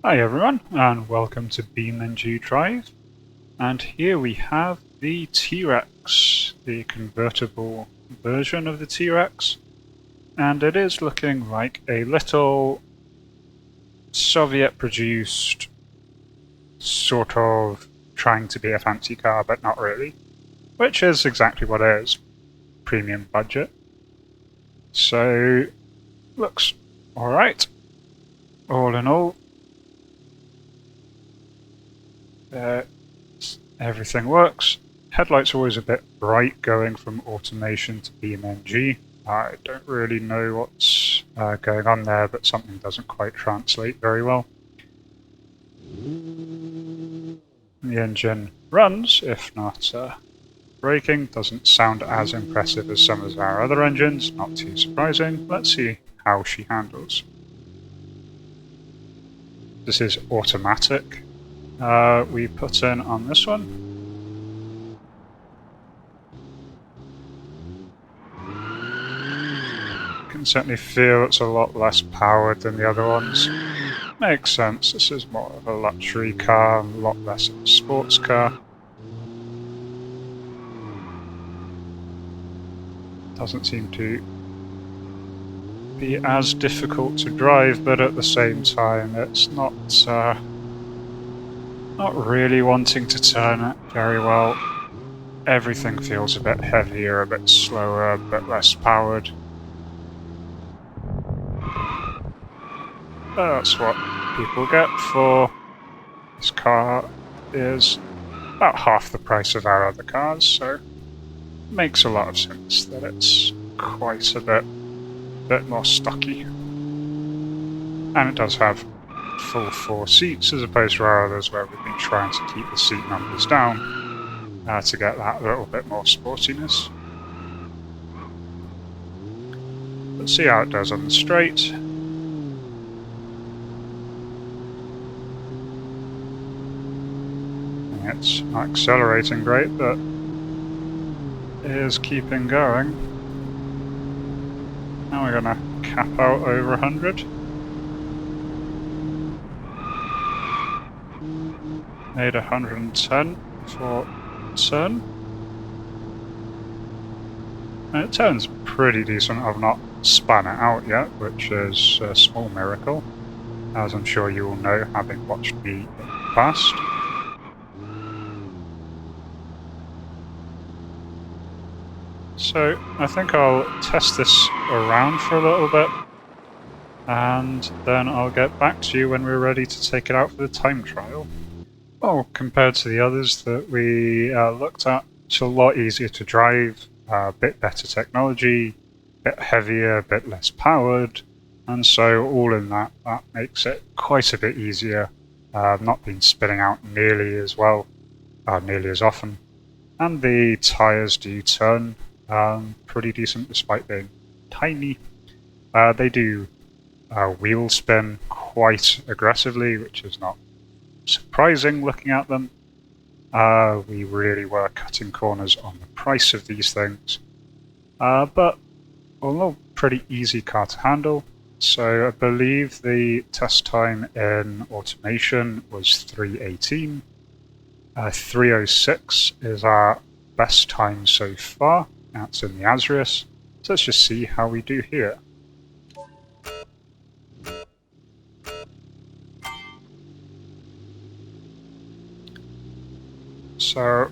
Hi everyone, and welcome to BeamNG Drive. And here we have the T-Rex, the convertible version of the T-Rex. And it is looking like a little Soviet-produced, sort of trying to be a fancy car, but not really. Which is exactly what it is. Premium budget. So, looks alright. All in all, everything works. Headlights are always a bit bright going from automation to BeamNG. I don't really know what's going on there, but something doesn't quite translate very well. The engine runs, if not braking. Doesn't sound as impressive as some of our other engines, not too surprising. Let's see how she handles. This is automatic. We put in on this one. You can certainly feel it's a lot less powered than the other ones. Makes sense, this is more of a luxury car, a lot less of a sports car. Doesn't seem to be as difficult to drive, but at the same time it's not really wanting to turn it very well. Everything feels a bit heavier, a bit slower, a bit less powered. That's what people get for this car. Is about half the price of our other cars, so it makes a lot of sense that it's quite a bit more stocky. And it does have full 4 seats as opposed to our others where we've been trying to keep the seat numbers down to get that little bit more sportiness. Let's see how it does on the straight. It's not accelerating great, but it is keeping going. Now we're going to cap out over 100. Made 110 for turn. And it turns pretty decent. I've not spun it out yet, which is a small miracle, as I'm sure you all know, having watched me in the past. So I think I'll test this around for a little bit, and then I'll get back to you when we're ready to take it out for the time trial. Well, compared to the others that we looked at, it's a lot easier to drive, a bit better technology, a bit heavier, a bit less powered, and so all in that makes it quite a bit easier. Not been spinning out nearly as well, nearly as often, and the tyres do turn pretty decent despite being tiny. They do wheel spin quite aggressively, which is not surprising looking at them. We really were cutting corners on the price of these things, but although pretty easy car to handle. So I believe the test time in automation was 3:18. 3:06 is our best time so far. That's in the Azrios. So let's just see how we do here. So,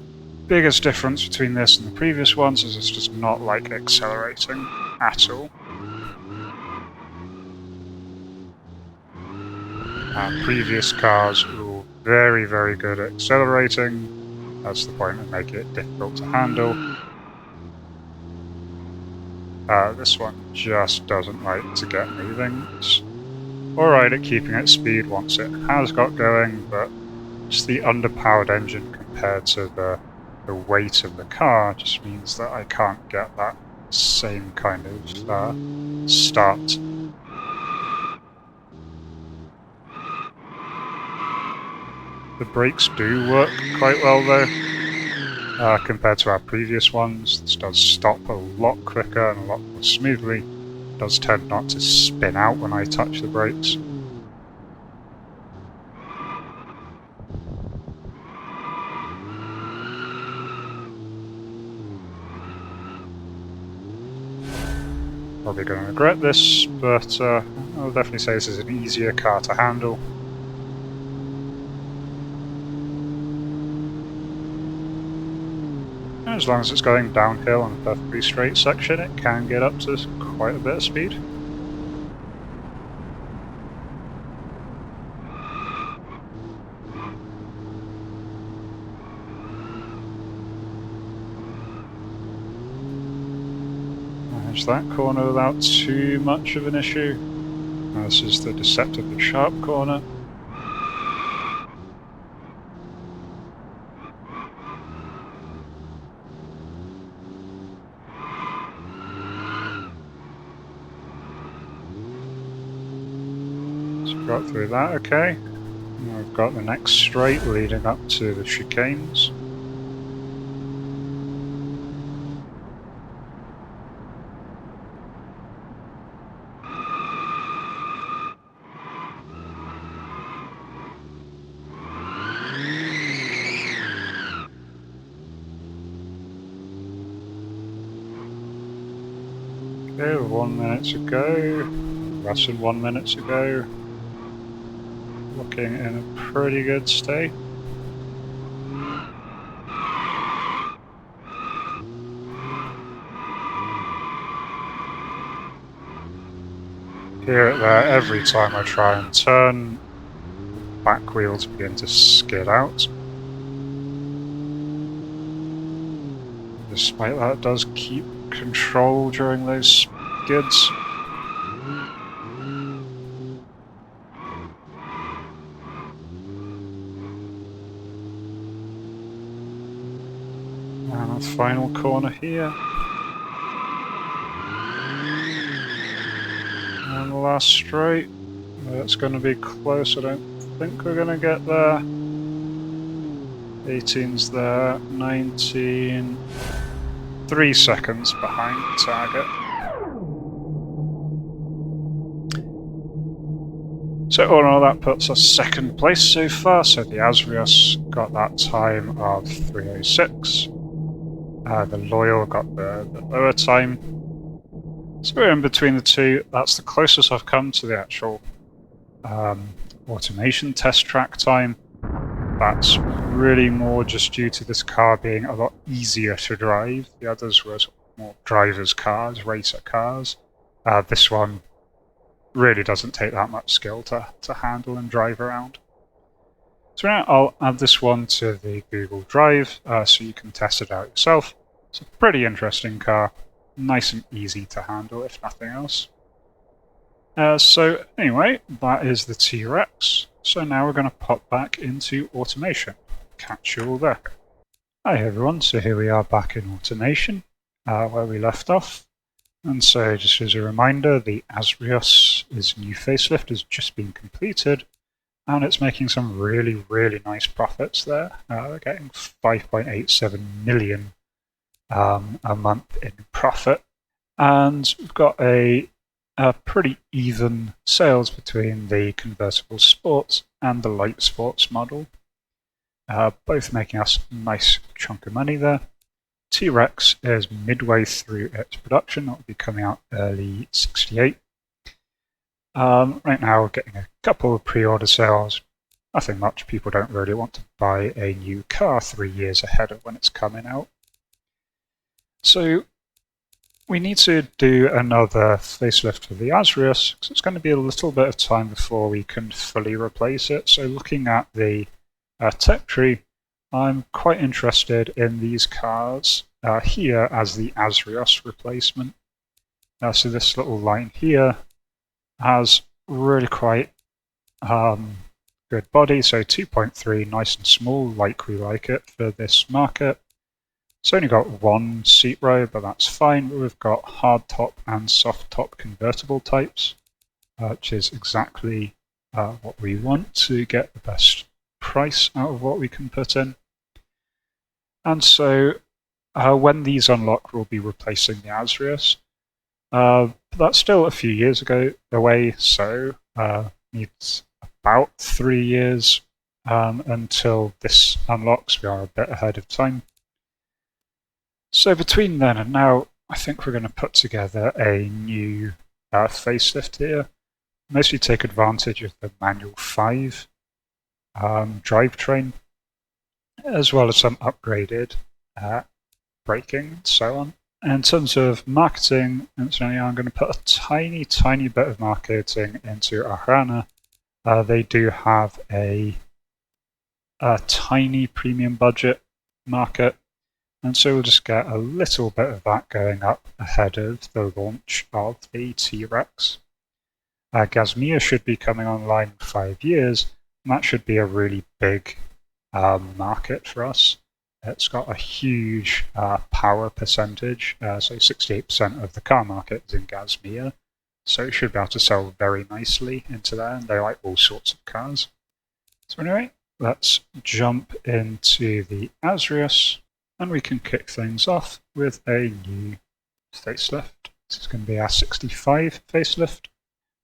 biggest difference between this and the previous ones is it's just not like accelerating at all. Our previous cars were very, very good at accelerating. That's the point of making it difficult to handle. This one just doesn't like to get moving. It's alright at keeping its speed once it has got going, but just the underpowered engine compared to the weight of the car just means that I can't get that same kind of start. The brakes do work quite well though. Compared to our previous ones, this does stop a lot quicker and a lot more smoothly. It does tend not to spin out when I touch the brakes. Probably going to regret this, but I'll definitely say this is an easier car to handle. As long as it's going downhill on a perfectly straight section, it can get up to quite a bit of speed. Manage that corner without too much of an issue. This is the deceptively sharp corner. Got through that okay. Now we've got the next straight leading up to the chicanes. Okay, 1 minute to go. Less than 1 minute to go. Looking in a pretty good state. Here and there, every time I try and turn, back wheels begin to skid out. Despite that, it does keep control during those skids. And a final corner here. And the last straight. It's going to be close. I don't think we're going to get there. 18's there. 19. 3 seconds behind target. So all in all, that puts us second place so far. So the Azrios got that time of 3:06. The Loyal got the lower time. So we're in between the two. That's the closest I've come to the actual automation test track time. That's really more just due to this car being a lot easier to drive. The others were more drivers' cars, racer cars. This one really doesn't take that much skill to handle and drive around. So now I'll add this one to the Google Drive so you can test it out yourself. It's a pretty interesting car, nice and easy to handle if nothing else. So anyway, that is the T-Rex. So now we're going to pop back into automation. Catch you all there. Hi everyone, so here we are back in automation, where we left off. And so just as a reminder, the Azrios' new facelift has just been completed, and it's making some really, really nice profits there. We're getting 5.87 million a month in profit. And we've got a pretty even sales between the convertible sports and the light sports model, both making us a nice chunk of money there. T-Rex is midway through its production. That will be coming out early 68. Right now we're getting a couple of pre-order sales. Nothing much. People don't really want to buy a new car 3 years ahead of when it's coming out. So we need to do another facelift for the Azrios, because it's going to be a little bit of time before we can fully replace it. So looking at the tech tree, I'm quite interested in these cars here as the Azrios replacement. So this little line here has really quite good body, so 2.3, nice and small, like we like it for this market. It's only got one seat row, but that's fine. We've got hard top and soft top convertible types, which is exactly what we want to get the best price out of what we can put in. And so when these unlock, we'll be replacing the Azrios. That's still a few years away, so needs about 3 years until this unlocks. We are a bit ahead of time. So between then and now, I think we're going to put together a new facelift here. Mostly take advantage of the manual 5 drivetrain, as well as some upgraded braking and so on. In terms of marketing, incidentally, I'm going to put a tiny bit of marketing into Arana. They do have a tiny premium budget market, and so we'll just get a little bit of that going up ahead of the launch of the T-Rex. Gazmia should be coming online in 5 years, and that should be a really big market for us. It's got a huge power percentage, so 68% of the car market is in Gazmia, so it should be able to sell very nicely into there, and they like all sorts of cars. So anyway, let's jump into the Azrios, and we can kick things off with a new facelift. This is going to be our 65 facelift.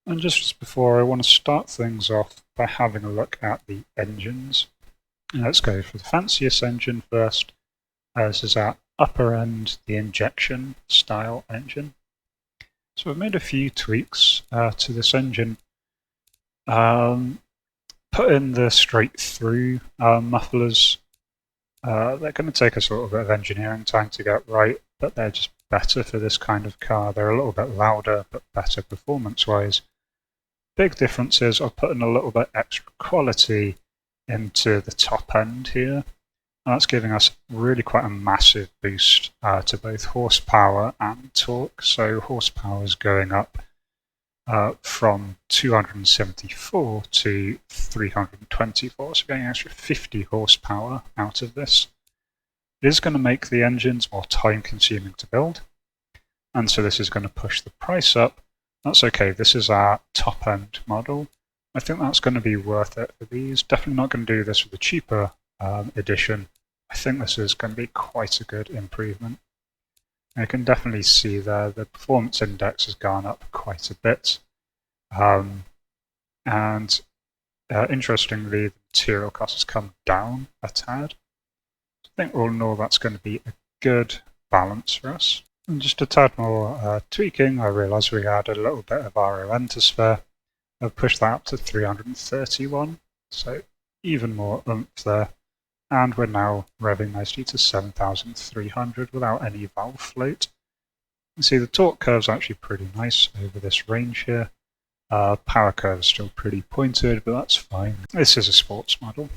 And just before, I want to start things off by having a look at the engines. Let's go for the fanciest engine first. This is our upper end, the injection style engine. So I've made a few tweaks to this engine. Put in the straight through mufflers. They're going to take us a little bit of engineering time to get right, but they're just better for this kind of car. They're a little bit louder, but better performance-wise. Big difference is I've put in a little bit extra quality into the top end here. And that's giving us really quite a massive boost to both horsepower and torque. So horsepower is going up from 274 to 324, so getting an extra 50 horsepower out of this. It is going to make the engines more time-consuming to build, and so this is going to push the price up. That's okay, this is our top-end model. I think that's going to be worth it for these. Definitely not going to do this with the cheaper edition. I think this is going to be quite a good improvement. And you can definitely see there the performance index has gone up quite a bit. Interestingly, the material cost has come down a tad. I think all in all that's going to be a good balance for us. And just a tad more tweaking, I realised we added a little bit of RON to spare. I've pushed that up to 331, so even more oomph there. And we're now revving nicely to 7,300 without any valve float. You see the torque curve's actually pretty nice over this range here. Power curve is still pretty pointed, but that's fine. This is a sports model.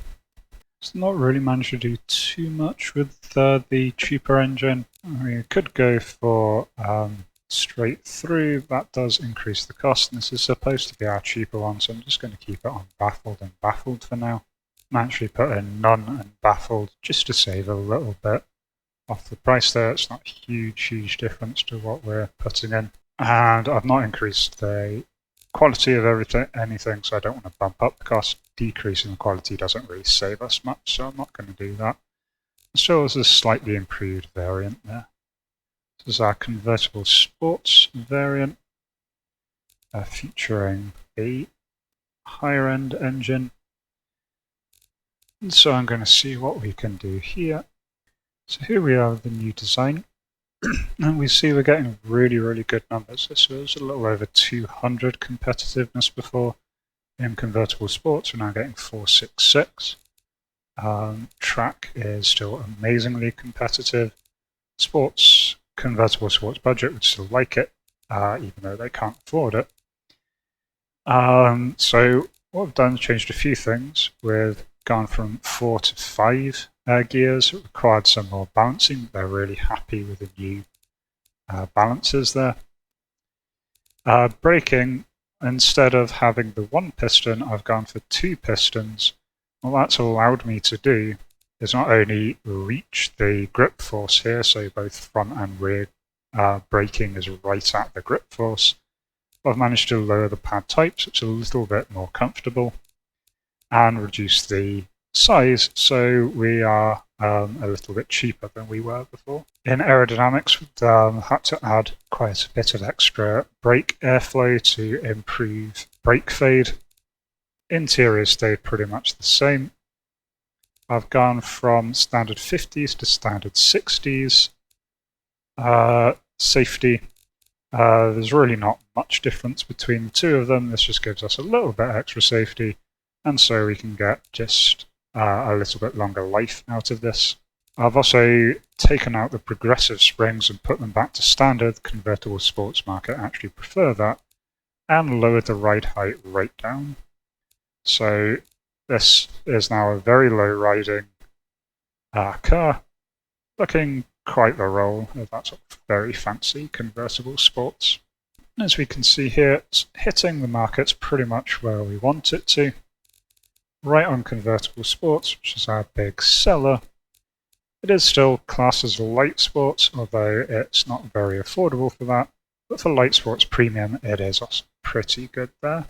It's not really managed to do too much with the cheaper engine. We could go for straight through. That does increase the cost, and this is supposed to be our cheaper one, so I'm just going to keep it on baffled and baffled for now. I'm actually put in none and baffled just to save a little bit off the price there. It's not a huge difference to what we're putting in. And I've not increased the quality of anything, so I don't want to bump up the cost. Decreasing the quality doesn't really save us much, so I'm not going to do that. So there's a slightly improved variant there. This is our convertible sports variant, featuring a higher end engine. And so I'm going to see what we can do here. So here we are with the new design. And we see we're getting really good numbers. This was a little over 200 competitiveness before. In convertible sports, we're now getting 466. Track is still amazingly competitive. Convertible sports budget would still like it, even though they can't afford it. So what we've done is changed a few things. We've gone from 4 to 5 gears. It required some more balancing. They're really happy with the new balances there. Braking, instead of having the 1 piston, I've gone for 2 pistons. What that's allowed me to do is not only reach the grip force here, so both front and rear braking is right at the grip force, but I've managed to lower the pad type so it's a little bit more comfortable and reduce the size, so we are a little bit cheaper than we were before. In aerodynamics, we've had to add quite a bit of extra brake airflow to improve brake fade. Interior stayed pretty much the same. I've gone from standard 50s to standard 60s. safety. There's really not much difference between the two of them. This just gives us a little bit extra safety, and so we can get just a little bit longer life out of this. I've also taken out the progressive springs and put them back to standard. Convertible sports market actually prefer that, and lowered the ride height right down. So this is now a very low riding car, looking quite the roll of that sort of very fancy convertible sports. And as we can see here, it's hitting the markets pretty much where we want it to. Right on convertible sports, which is our big seller. It is still classed as light sports, although it's not very affordable for that. But for light sports premium, it is also pretty good there.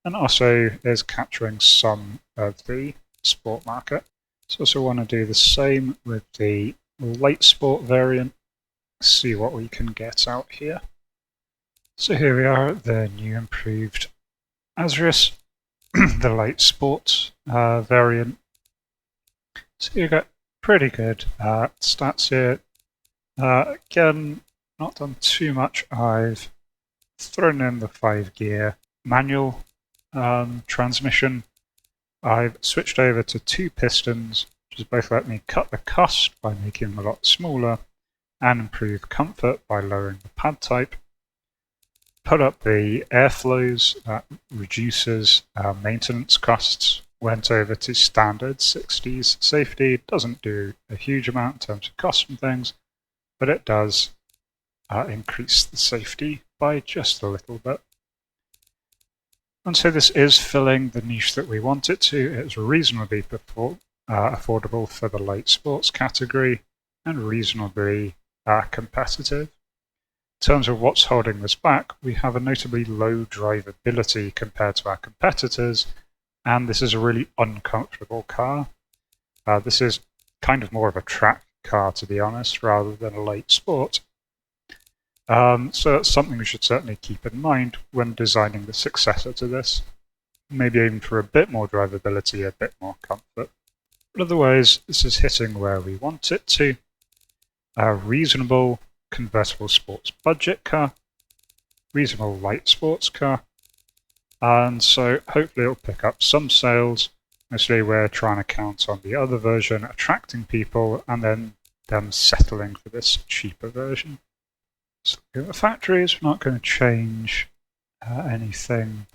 And also is capturing some of the sport market. So also want to do the same with the light sport variant. See what we can get out here. So here we are, the new improved Azrios, the light sport variant. So you got pretty good stats here. Again, not done too much. I've thrown in the 5-gear manual transmission. I've switched over to 2 pistons, which has both let me cut the cost by making them a lot smaller and improve comfort by lowering the pad type. Put up the airflows, that reduces maintenance costs. Went over to standard 60s safety. It doesn't do a huge amount in terms of cost and things, but it does increase the safety by just a little bit. And so this is filling the niche that we want it to. It's reasonably affordable for the light sports category and reasonably competitive. In terms of what's holding this back, we have a notably low drivability compared to our competitors, and this is a really uncomfortable car. This is kind of more of a track car, to be honest, rather than a light sport. So that's something we should certainly keep in mind when designing the successor to this. Maybe aim for a bit more drivability, a bit more comfort. But otherwise, this is hitting where we want it to. A reasonable convertible sports budget car, reasonable light sports car, and so hopefully it'll pick up some sales. Mostly we're trying to count on the other version attracting people and then them settling for this cheaper version. So the factories, we're not going to change anything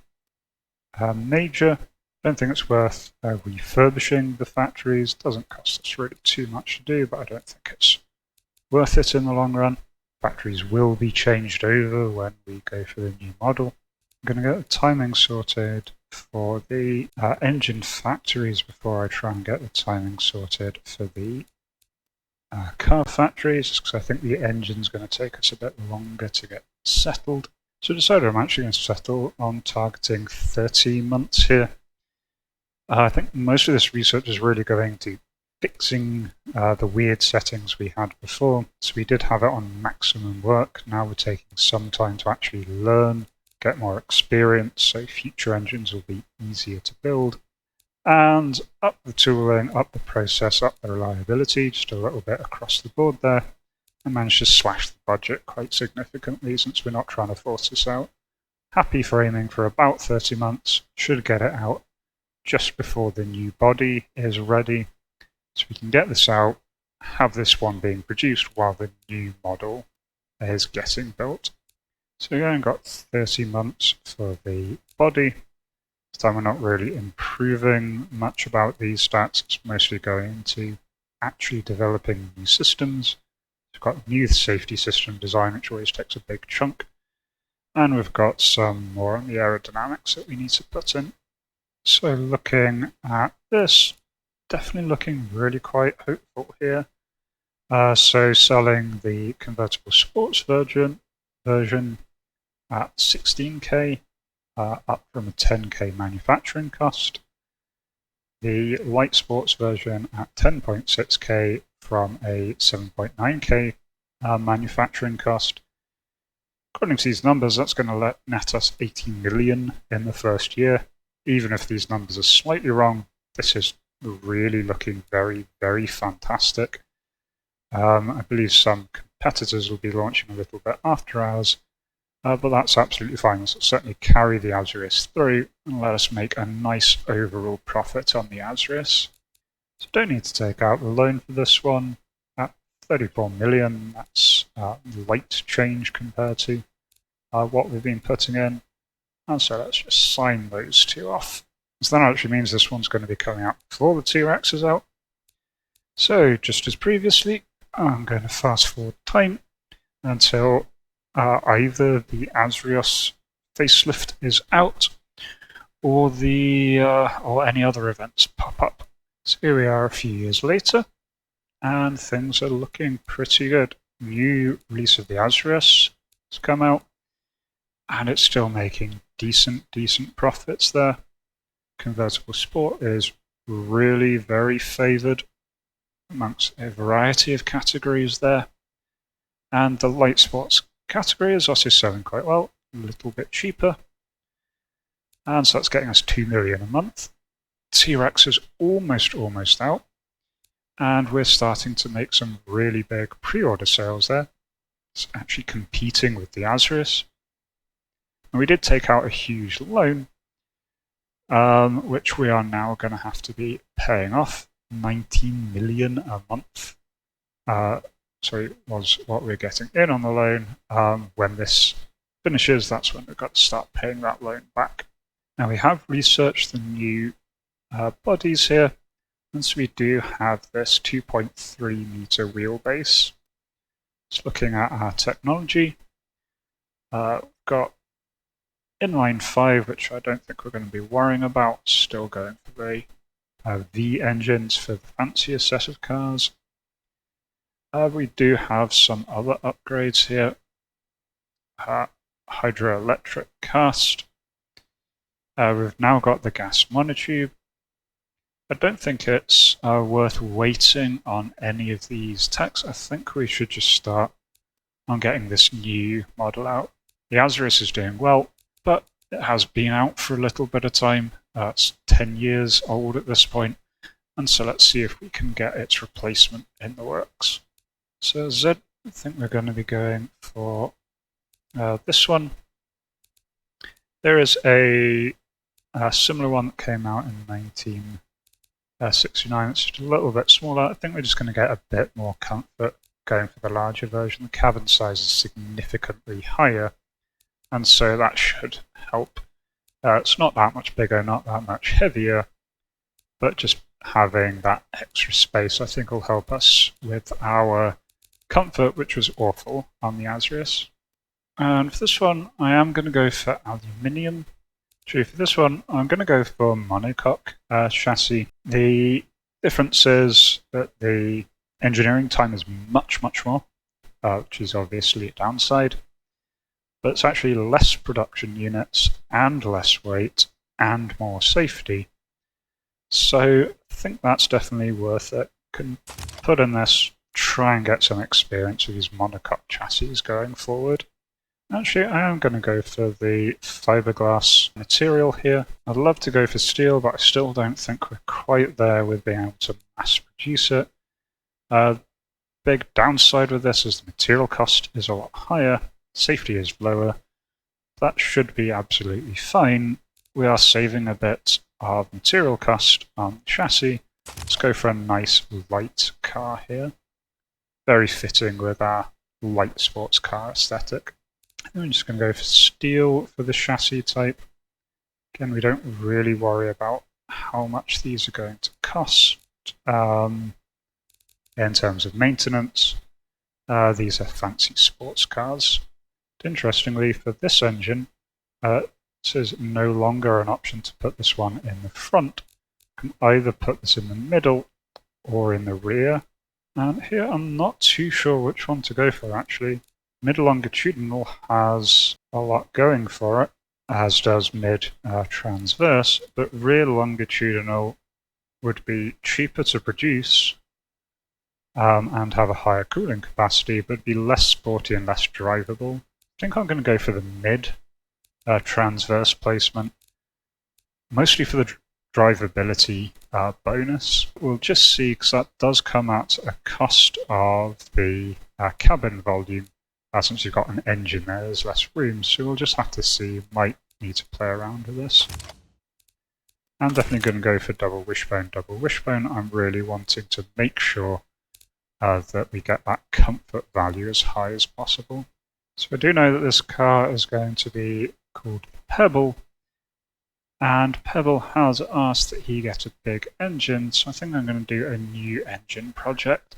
major. I don't think it's worth refurbishing the factories. Doesn't cost us really too much to do, but I don't think it's worth it in the long run. Factories will be changed over when we go for the new model. I'm going to get the timing sorted for the engine factories before I try and get the timing sorted for the car factories, because I think the engine's going to take us a bit longer to get settled. So I decided I'm actually going to settle on targeting 30 months here. I think most of this research is really going to fixing the weird settings we had before. So we did have it on maximum work. Now we're taking some time to actually learn, get more experience, so future engines will be easier to build. And up the tooling, up the process, up the reliability, just a little bit across the board there. I managed to slash the budget quite significantly since we're not trying to force this out. Happy for aiming for about 30 months. Should get it out just before the new body is ready. So we can get this out, have this one being produced while the new model is getting built. So we only got 30 months for the body. This time we're not really improving much about these stats. It's mostly going into actually developing new systems. We've got new safety system design, which always takes a big chunk. And we've got some more on the aerodynamics that we need to put in. So looking at this, definitely looking really quite hopeful here. So selling the convertible sports version at 16K, up from a 10K manufacturing cost. The light sports version at 10.6K from a 7.9K manufacturing cost. According to these numbers, that's going to net us 80 million in the first year. Even if these numbers are slightly wrong, this is really looking very, very fantastic. I believe some competitors will be launching a little bit after ours, but that's absolutely fine. This will certainly carry the Azrios through and let us make a nice overall profit on the Azrios. So don't need to take out the loan for this one. At 34 million, that's light change compared to what we've been putting in. And so let's just sign those two off. So that actually means this one's going to be coming out before the T-Rex is out. So just as previously, I'm going to fast forward time until either the Azrios Facelift is out or or any other events pop up. So here we are a few years later, and things are looking pretty good. New release of the Azrios has come out, and it's still making decent profits there. Convertible Sport is really very favoured amongst a variety of categories there. And the light sports category is also selling quite well, a little bit cheaper. And so that's getting us 2 million a month. T-Rex is almost out. And we're starting to make some really big pre-order sales there. It's actually competing with the Azrios. And we did take out a huge loan, which we are now going to have to be paying off. 19 million a month. So was what we're getting in on the loan. When this finishes, that's when we've got to start paying that loan back. Now we have researched the new bodies here, and so we do have this 2.3 meter wheelbase. Just looking at our technology, we've got inline 5, which I don't think we're going to be worrying about. Still going for the V engines for the fancier set of cars. We do have some other upgrades here. Hydroelectric cast. We've now got the gas monotube. I don't think it's worth waiting on any of these techs. I think we should just start on getting this new model out. The Azrios is doing well, but it has been out for a little bit of time. It's 10 years old at this point, and so let's see if we can get its replacement in the works. So Z, I think we're going to be going for this one. There is a similar one that came out in 1969. It's just a little bit smaller. I think we're just going to get a bit more comfort going for the larger version. The cabin size is significantly higher, and so that should help. It's not that much bigger, not that much heavier, but just having that extra space I think will help us with our comfort, which was awful on the Azrios. And for this one, I am going to go for aluminium. Actually, for this one, I'm going to go for monocoque chassis. The difference is that the engineering time is much more, which is obviously a downside. But it's actually less production units and less weight and more safety. So I think that's definitely worth it. Can put in this, try and get some experience with these monocoque chassis going forward. Actually, I am going to go for the fiberglass material here. I'd love to go for steel, but I still don't think we're quite there with being able to mass produce it. Big downside with this is the material cost is a lot higher. Safety is lower. That should be absolutely fine. We are saving a bit of material cost on the chassis. Let's go for a nice light car here. Very fitting with our light sports car aesthetic. And I'm just going to go for steel for the chassis type. Again, we don't really worry about how much these are going to cost in terms of maintenance. These are fancy sports cars. Interestingly, for this engine, this is no longer an option to put this one in the front. You can either put this in the middle or in the rear. And here I'm not too sure which one to go for, actually. Mid-longitudinal has a lot going for it, as does mid-transverse, but rear longitudinal would be cheaper to produce and have a higher cooling capacity, but be less sporty and less drivable. I think I'm going to go for the mid-transverse placement, mostly for the drivability bonus. We'll just see, because that does come at a cost of the cabin volume. Since you've got an engine there's less room, so we'll just have to see. Might need to play around with this. I'm definitely going to go for double wishbone, double wishbone. I'm really wanting to make sure that we get that comfort value as high as possible. So I do know that this car is going to be called Pebble, and Pebble has asked that he get a big engine, so I think I'm going to do a new engine project.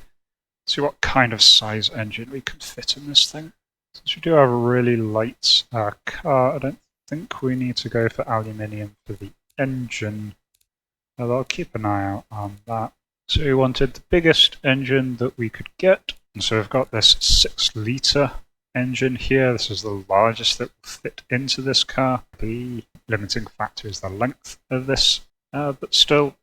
See what kind of size engine we can fit in this thing. Since we do have a really light car, I don't think we need to go for aluminium for the engine, although I'll keep an eye out on that. So we wanted the biggest engine that we could get, and so we've got this 6-litre engine here. This is the largest that will fit into this car. The limiting factor is the length of this, but still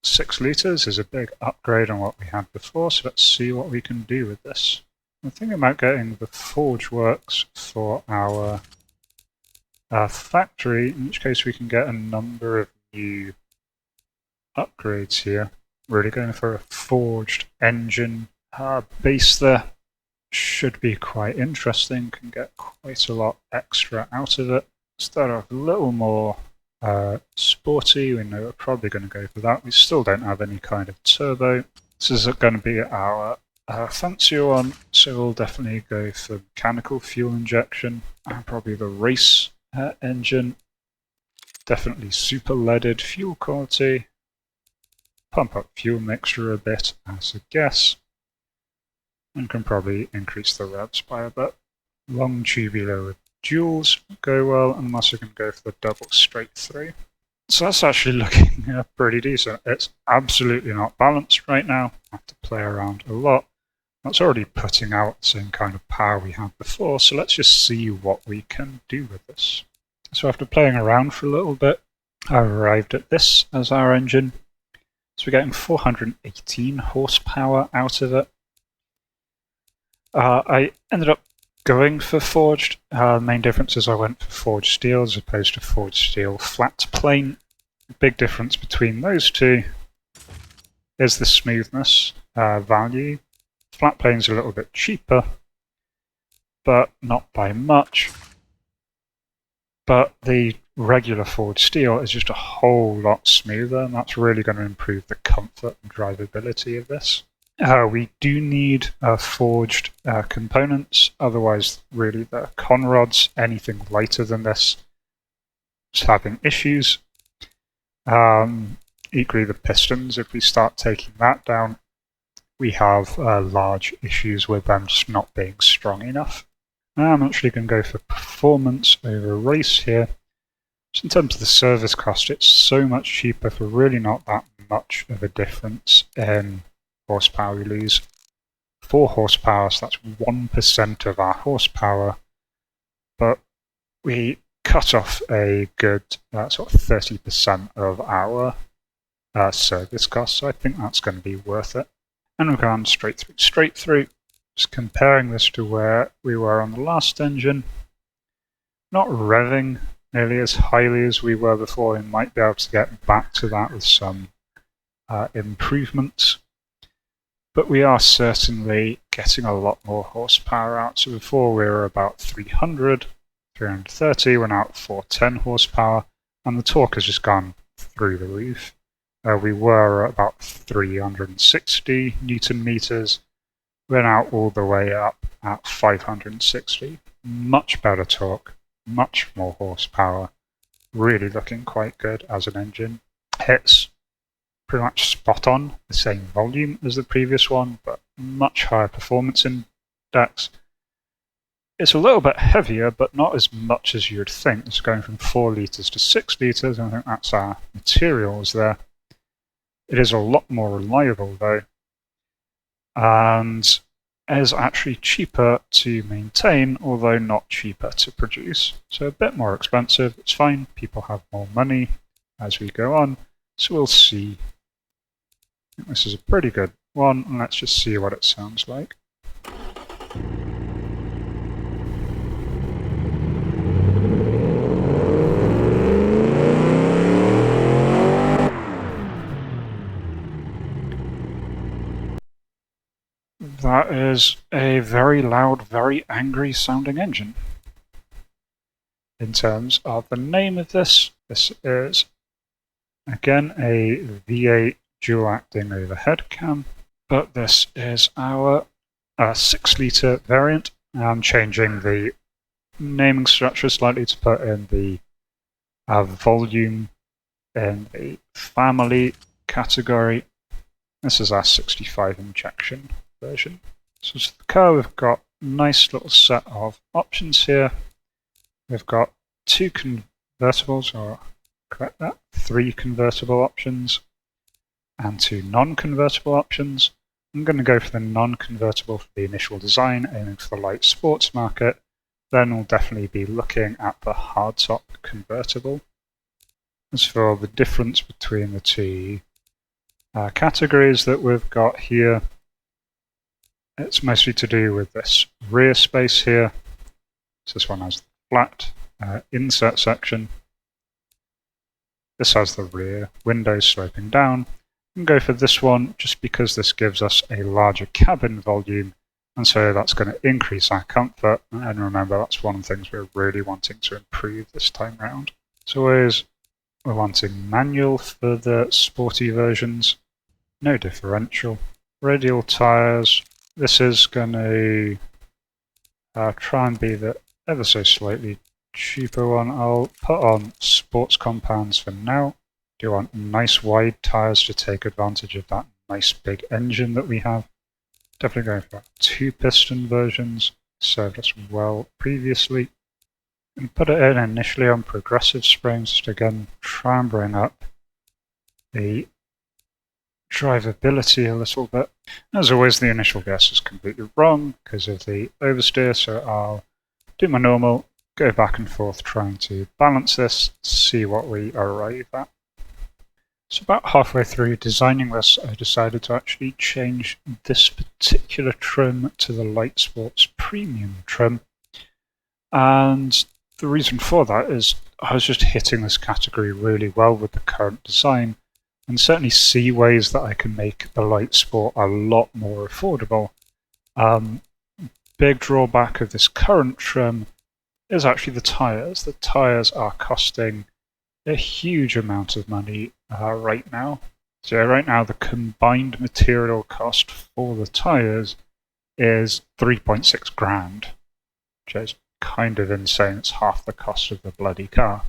6 litres is a big upgrade on what we had before, so let's see what we can do with this. I'm thinking about getting the forge works for our factory, in which case we can get a number of new upgrades here. Really going for a forged engine base there. Should be quite interesting, can get quite a lot extra out of it. Start off a little more sporty. We know we're probably going to go for that. We still don't have any kind of turbo. This is going to be our fancier one, so we'll definitely go for mechanical fuel injection and probably the race engine. Definitely super leaded fuel quality. Pump up fuel mixture a bit as a guess, and can probably increase the revs by a bit. Long tubular with duals go well, and I'm also going to go for the double straight through. So that's actually looking pretty decent. It's absolutely not balanced right now. I have to play around a lot. That's already putting out the same kind of power we had before, so let's just see what we can do with this. So after playing around for a little bit, I arrived at this as our engine. So we're getting 418 horsepower out of it. I ended up going for forged. The main difference is I went for forged steel as opposed to forged steel flat plane. The big difference between those two is the smoothness value. Flat plane's a little bit cheaper, but not by much. But the regular forged steel is just a whole lot smoother, and that's really going to improve the comfort and drivability of this. We do need forged components, otherwise really the conrods, anything lighter than this, is having issues. Equally the pistons, if we start taking that down, we have large issues with them just not being strong enough. I'm actually going to go for performance over race here. So in terms of the service cost, it's so much cheaper for really not that much of a difference in horsepower we lose. 4 horsepower, so that's 1% of our horsepower, but we cut off a good sort of 30% of our service cost, so I think that's going to be worth it. And we're going straight through. Just comparing this to where we were on the last engine. Not revving nearly as highly as we were before. We might be able to get back to that with some improvements. But we are certainly getting a lot more horsepower out. So before we were about 300, 330, we're now at 410 horsepower, and the torque has just gone through the roof. We were at about 360 Newton meters. We're now all the way up at 560. Much better torque, much more horsepower. Really looking quite good as an engine. Hits pretty much spot on the same volume as the previous one, but much higher performance index. It's a little bit heavier, but not as much as you'd think. It's going from 4 litres to 6 litres, and I think that's our materials there. It is a lot more reliable though, and is actually cheaper to maintain, although not cheaper to produce. So a bit more expensive, it's fine. People have more money as we go on, so we'll see. I think this is a pretty good one, and let's just see what it sounds like. That is a very loud, very angry sounding engine. In terms of the name of this is again a V8 dual acting overhead cam, but this is our 6-litre variant. I'm changing the naming structure slightly to put in the volume in the family category. This is our 65 injection version. So for the car, we've got a nice little set of options here. We've got 2 convertibles, or correct that, 3 convertible options and 2 non-convertible options. I'm going to go for the non-convertible for the initial design, aiming for the light sports market. Then we'll definitely be looking at the hardtop convertible. As for the difference between the 2 categories that we've got here, it's mostly to do with this rear space here. So this one has the flat insert section. This has the rear window sloping down. And go for this one just because this gives us a larger cabin volume, and so that's going to increase our comfort. And remember, that's one of the things we're really wanting to improve this time round. So we're wanting manual for the sporty versions, no differential, radial tyres. This is going to try and be the ever so slightly cheaper one. I'll put on sports compounds for now. Do want nice wide tyres to take advantage of that nice big engine that we have. Definitely going for 2 piston versions, served us well previously. And put it in initially on progressive springs to again try and bring up the drivability a little bit. As always, the initial guess is completely wrong because of the oversteer, so I'll do my normal, go back and forth trying to balance this, see what we arrive at. So about halfway through designing this, I decided to actually change this particular trim to the Light Sports Premium trim. And the reason for that is I was just hitting this category really well with the current design, and certainly see ways that I can make the Light Sport a lot more affordable. Big drawback of this current trim is actually the tyres. The tyres are costing a huge amount of money right now. So right now the combined material cost for the tyres is 3.6 grand, which is kind of insane. It's half the cost of the bloody car.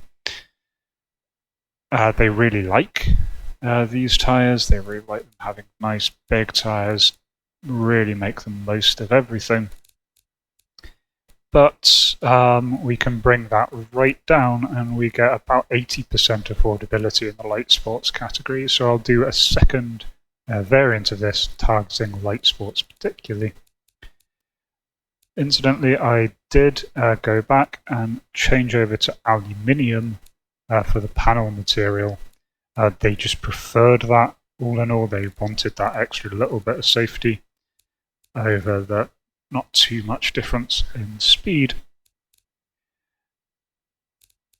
They really like these tyres. They really like them having nice big tyres, really make the most of everything. But we can bring that right down and we get about 80% affordability in the light sports category. So I'll do a second variant of this targeting light sports particularly. Incidentally, I did go back and change over to aluminium for the panel material. They just preferred that. All in all, they wanted that extra little bit of safety over the not too much difference in speed.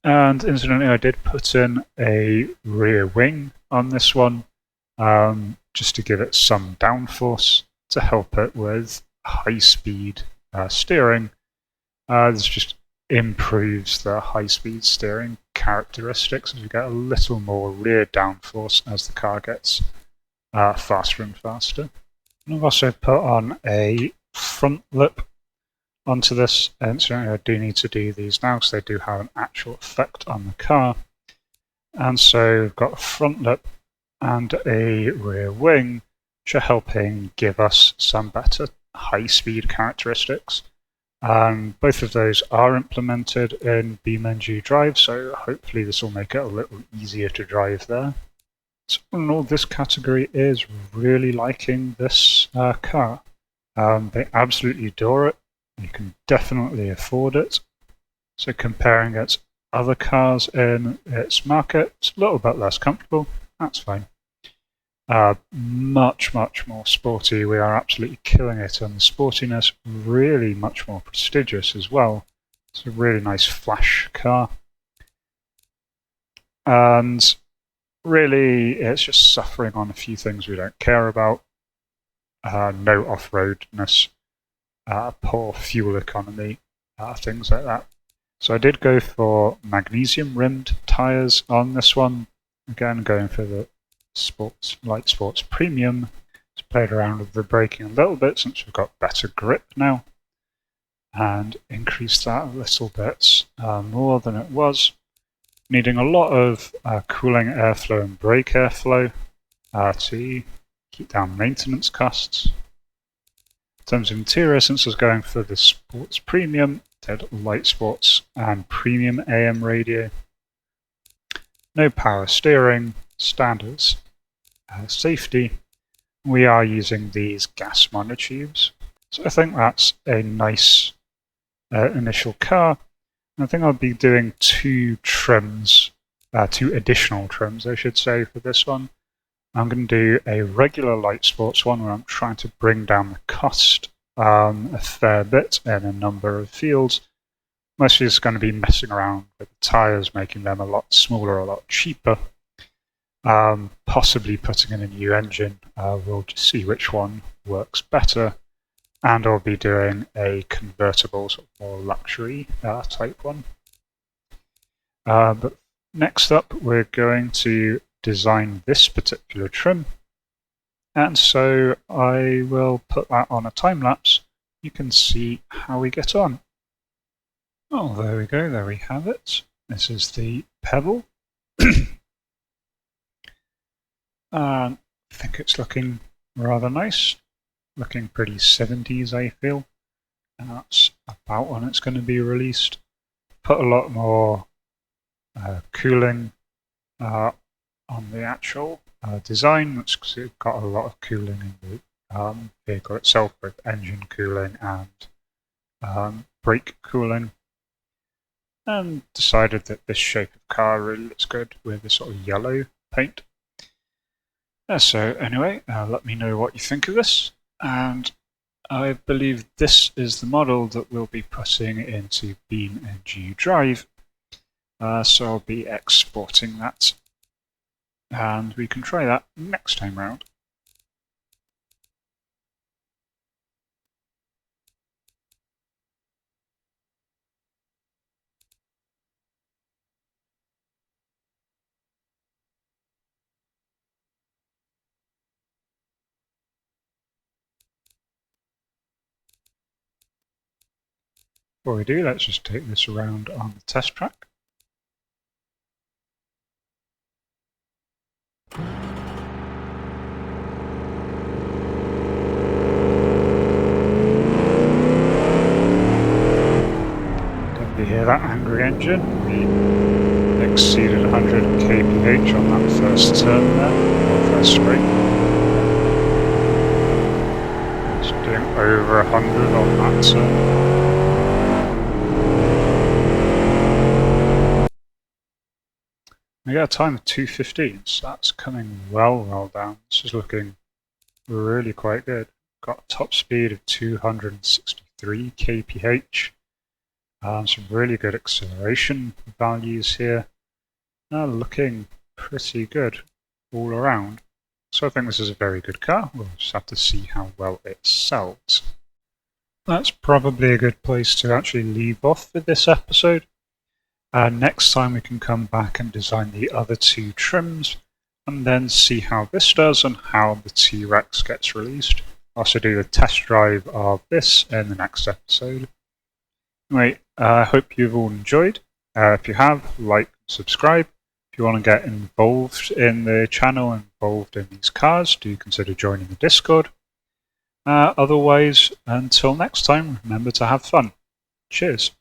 And incidentally, I did put in a rear wing on this one just to give it some downforce to help it with high-speed steering. This just improves the high-speed steering characteristics as we get a little more rear downforce as the car gets faster and faster. And I've also put on a front lip onto this, and so I do need to do these now because they do have an actual effect on the car. And so we've got a front lip and a rear wing, which are helping give us some better high-speed characteristics. Both of those are implemented in BeamNG Drive, so hopefully this will make it a little easier to drive there. So in all, this category is really liking this car. They absolutely adore it. You can definitely afford it. So comparing it to other cars in its market, it's a little bit less comfortable. That's fine. Much, much more sporty. We are absolutely killing it on the sportiness. Really much more prestigious as well. It's a really nice flash car. And really, it's just suffering on a few things we don't care about. no off-roadness, poor fuel economy, things like that. So I did go for magnesium-rimmed tyres on this one. Again, going for the Light Sports Premium. Just played around with the braking a little bit since we've got better grip now, and increased that a little bit more than it was. Needing a lot of cooling airflow and brake airflow to keep down maintenance costs. In terms of interior, since I was going for the Sports Premium, did Light Sports and Premium AM radio. No power steering, standards, safety. We are using these gas monotubes. So I think that's a nice initial car. I think I'll be doing two additional trims, I should say, for this one. I'm going to do a regular Light Sports one where I'm trying to bring down the cost a fair bit in a number of fields. Mostly it's going to be messing around with the tyres, making them a lot smaller, a lot cheaper. Possibly putting in a new engine. We'll just see which one works better. And I'll be doing a convertible, sort of more luxury type one. But next up, we're going to design this particular trim. And so I will put that on a time lapse. You can see how we get on. Oh, there we go, there we have it. This is the Pebble. I think it's looking rather nice. Looking pretty 70s, I feel. And that's about when it's going to be released. Put a lot more cooling on the actual design. It's got a lot of cooling in the vehicle itself, both engine cooling and brake cooling. And decided that this shape of car really looks good with the sort of yellow paint. So anyway, let me know what you think of this. And I believe this is the model that we'll be putting into BeamNG Drive. So I'll be exporting that. And we can try that next time round. Before we do, let's just take this around on the test track. Don't you hear that angry engine? We exceeded 100 kph on that first turn there, or first straight. It's doing over 100 on that turn. We got a time of 2:15, so that's coming well down. This is looking really quite good. Got a top speed of 263 kph. Some really good acceleration values here. Looking pretty good all around. So I think this is a very good car. We'll just have to see how well it sells. That's probably a good place to actually leave off for this episode. Next time we can come back and design the other two trims and then see how this does and how the T-Rex gets released. I'll also do a test drive of this in the next episode. Anyway, I hope you've all enjoyed. If you have, like, subscribe. If you want to get involved in the channel, involved in these cars, do consider joining the Discord. Otherwise, until next time, remember to have fun. Cheers.